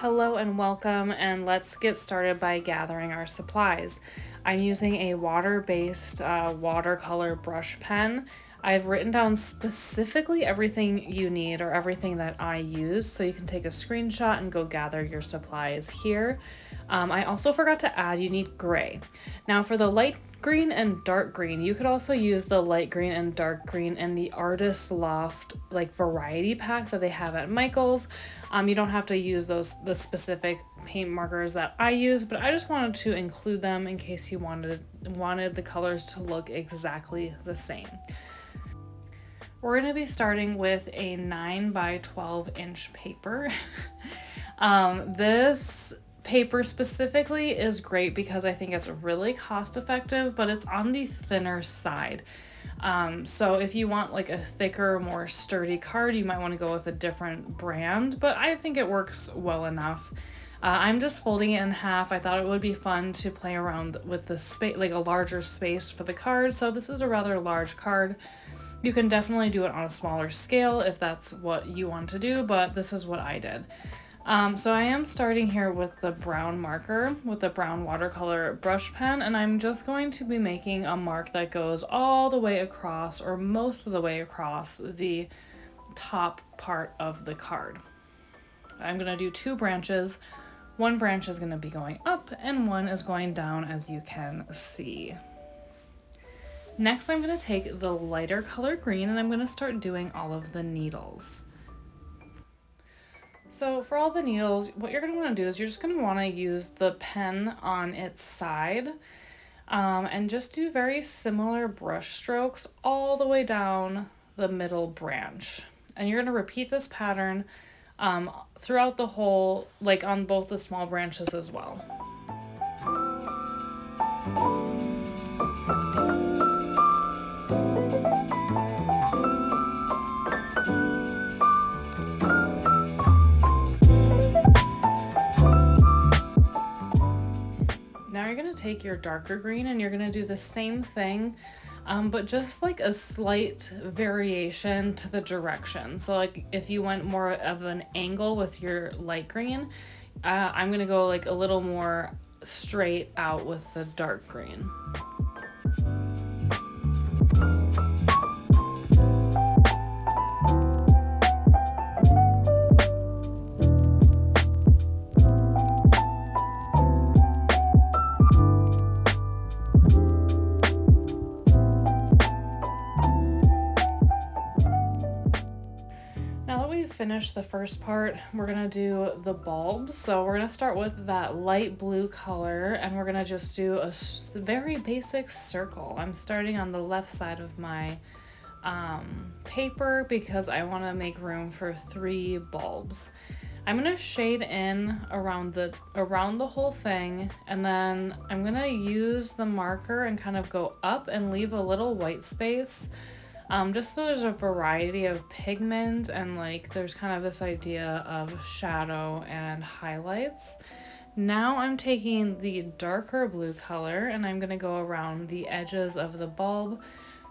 Hello and welcome, and let's get started by gathering our supplies. I'm using a water-based watercolor brush pen. I've written down specifically everything you need or everything that I use, so you can take a screenshot and go gather your supplies here. I also forgot to add you need gray. Now for the light green and dark green, you could also use the light green and dark green in the Artist Loft like variety pack that they have at Michael's. You don't have to use the specific paint markers that I use, but I just wanted to include them in case you wanted the colors to look exactly the same. We're going to be starting with a 9 by 12 inch paper. This paper specifically is great because I think it's really cost effective, but it's on the thinner side. So if you want like a thicker, more sturdy card, you might want to go with a different brand, but I think it works well enough. I'm just folding it in half. I thought it would be fun to play around with the space, like a larger space for the card. So this is a rather large card. You can definitely do it on a smaller scale if that's what you want to do, but this is what I did. So I am starting here with the brown marker, with the brown watercolor brush pen, and I'm just going to be making a mark that goes all the way across, or most of the way across, the top part of the card. I'm going to do 2 branches. One branch is going to be going up, and one is going down, as you can see. Next, I'm going to take the lighter color green, and I'm going to start doing all of the needles. So for all the needles, what you're going to want to do is you're just going to want to use the pen on its side and just do very similar brush strokes all the way down the middle branch. And you're going to repeat this pattern throughout the whole, like on both the small branches as well. Now you're going to take your darker green and you're going to do the same thing, but just like a slight variation to the direction. So like if you went more of an angle with your light green, I'm going to go like a little more straight out with the dark green. Finish the first part, we're gonna do the bulbs. So we're gonna start with that light blue color and we're gonna just do a very basic circle. I'm starting on the left side of my paper because I want to make room for 3 bulbs. I'm gonna shade in around the whole thing, and then I'm gonna use the marker and kind of go up and leave a little white space. Just so there's a variety of pigment and like there's kind of this idea of shadow and highlights. Now I'm taking the darker blue color and I'm going to go around the edges of the bulb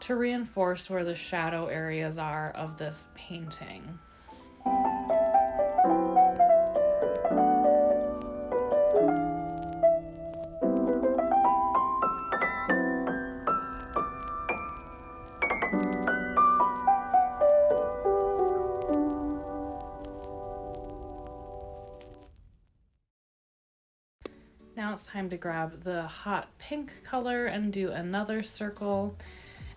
to reinforce where the shadow areas are of this painting. Now it's time to grab the hot pink color and do another circle.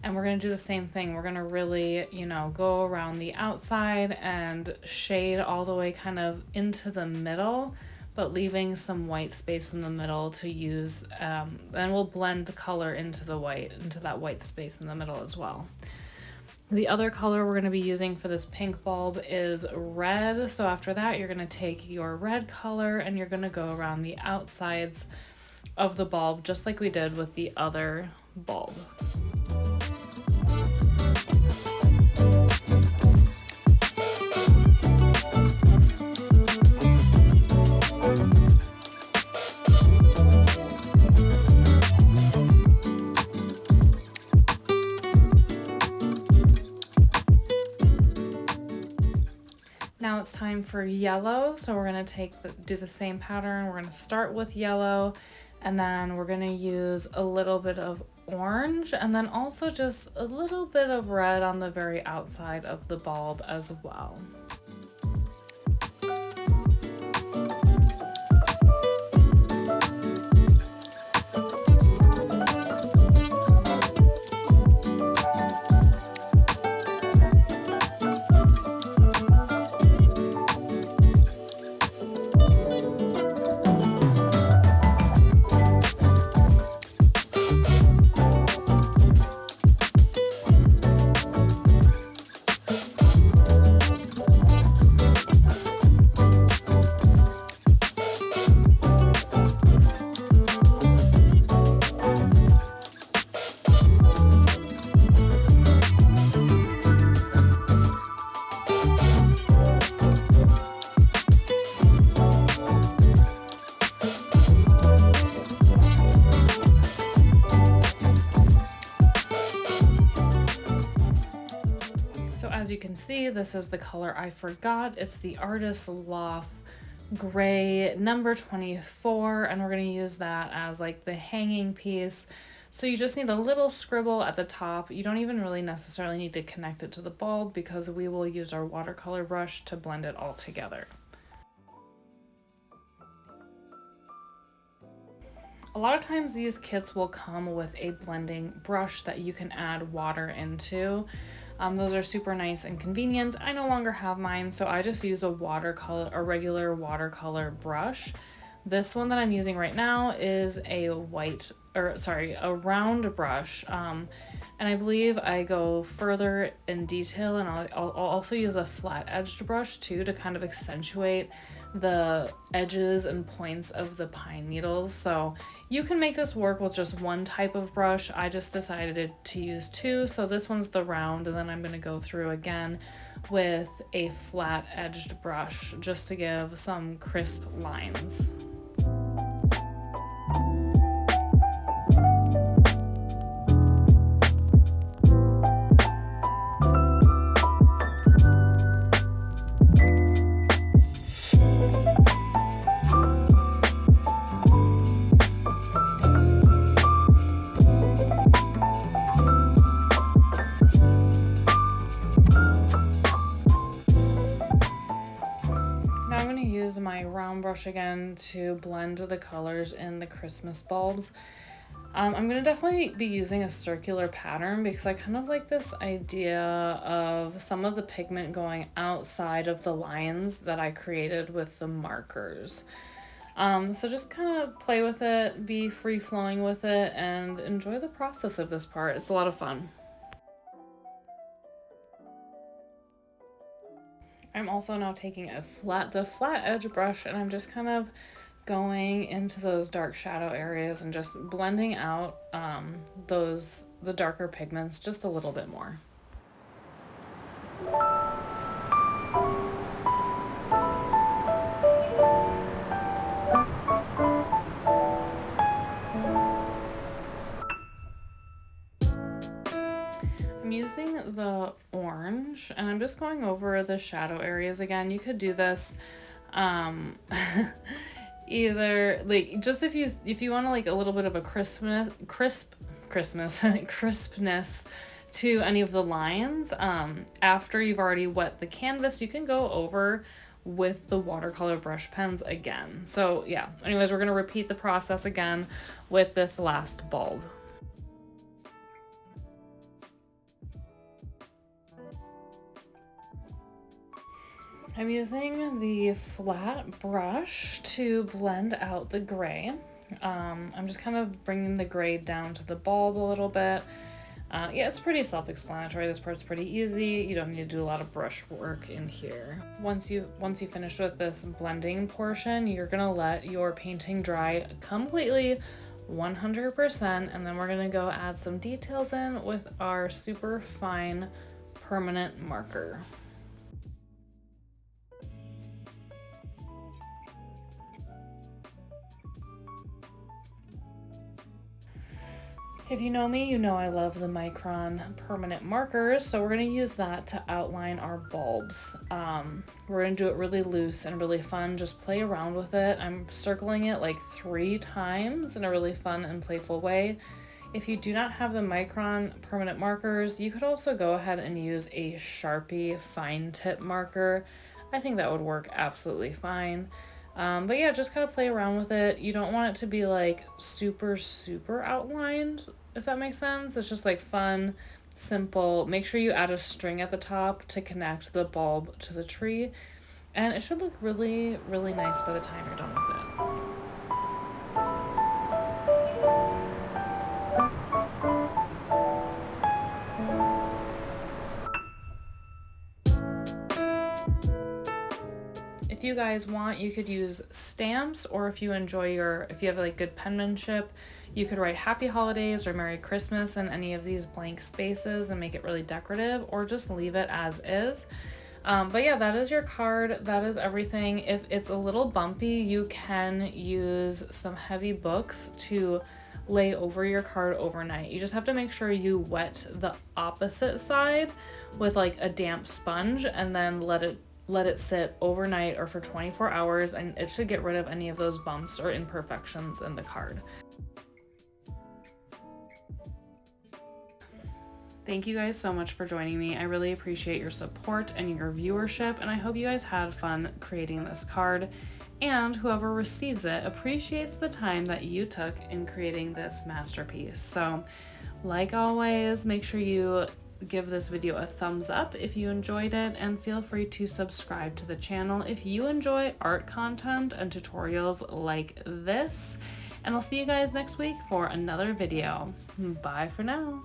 And we're going to do the same thing. We're going to really, go around the outside and shade all the way kind of into the middle, but leaving some white space in the middle to use, and we'll blend the color into that white space in the middle as well. The other color we're going to be using for this pink bulb is red. So after that, you're going to take your red color and you're going to go around the outsides of the bulb, just like we did with the other bulb. Now now it's time for yellow. So we're gonna do the same pattern. We're gonna start with yellow, and then we're gonna use a little bit of orange, and then also just a little bit of red on the very outside of the bulb as well. As you can see, this is the color I forgot. It's the Artist Loft Gray number 24, and we're going to use that as like the hanging piece. So you just need a little scribble at the top. You don't even really necessarily need to connect it to the bulb because we will use our watercolor brush to blend it all together. A lot of times these kits will come with a blending brush that you can add water into. Those are super nice and convenient. I no longer have mine, so I just use a regular watercolor brush. This one that I'm using right now is a round brush. And I believe I go further in detail, and I'll also use a flat-edged brush too to kind of accentuate the edges and points of the pine needles. So you can make this work with just one type of brush. I just decided to use two. So this one's the round, and then I'm going to go through again with a flat-edged brush just to give some crisp lines. My round brush again to blend the colors in the Christmas bulbs. I'm going to definitely be using a circular pattern because I kind of like this idea of some of the pigment going outside of the lines that I created with the markers. So just kind of play with it, be free flowing with it, and enjoy the process of this part. It's a lot of fun. I'm also now taking the flat edge brush, and I'm just kind of going into those dark shadow areas and just blending out the darker pigments just a little bit more. I'm using the orange, and I'm just going over the shadow areas again. You could do this either like just if you want to like a little bit of a crispness to any of the lines. After you've already wet the canvas, you can go over with the watercolor brush pens again. So yeah, anyways, we're gonna repeat the process again with this last bulb. I'm using the flat brush to blend out the gray. I'm just kind of bringing the gray down to the bulb a little bit. Yeah, it's pretty self-explanatory. This part's pretty easy. You don't need to do a lot of brush work in here. Once you finish with this blending portion, you're gonna let your painting dry completely 100%, and then we're gonna go add some details in with our super fine permanent marker. If you know me, you know I love the Micron permanent markers, so we're going to use that to outline our bulbs. We're going to do it really loose and really fun. Just play around with it. I'm circling it like 3 times in a really fun and playful way. If you do not have the Micron permanent markers, you could also go ahead and use a Sharpie fine tip marker. I think that would work absolutely fine. But yeah, just kind of play around with it. You don't want it to be like super outlined, if that makes sense. It's just like fun, simple. Make sure you add a string at the top to connect the bulb to the tree. And it should look really nice by the time you're done with it. If you guys want, you could use stamps, or if you have like good penmanship, you could write Happy Holidays or Merry Christmas in any of these blank spaces and make it really decorative, or just leave it as is. But yeah, that is your card. That is everything. If it's a little bumpy, you can use some heavy books to lay over your card overnight. You just have to make sure you wet the opposite side with like a damp sponge and then let it sit overnight or for 24 hours, and it should get rid of any of those bumps or imperfections in the card. Thank you guys so much for joining me. I really appreciate your support and your viewership, and I hope you guys had fun creating this card, and whoever receives it appreciates the time that you took in creating this masterpiece. So, like always, make sure you give this video a thumbs up if you enjoyed it, and feel free to subscribe to the channel if you enjoy art content and tutorials like this. And I'll see you guys next week for another video. Bye for now.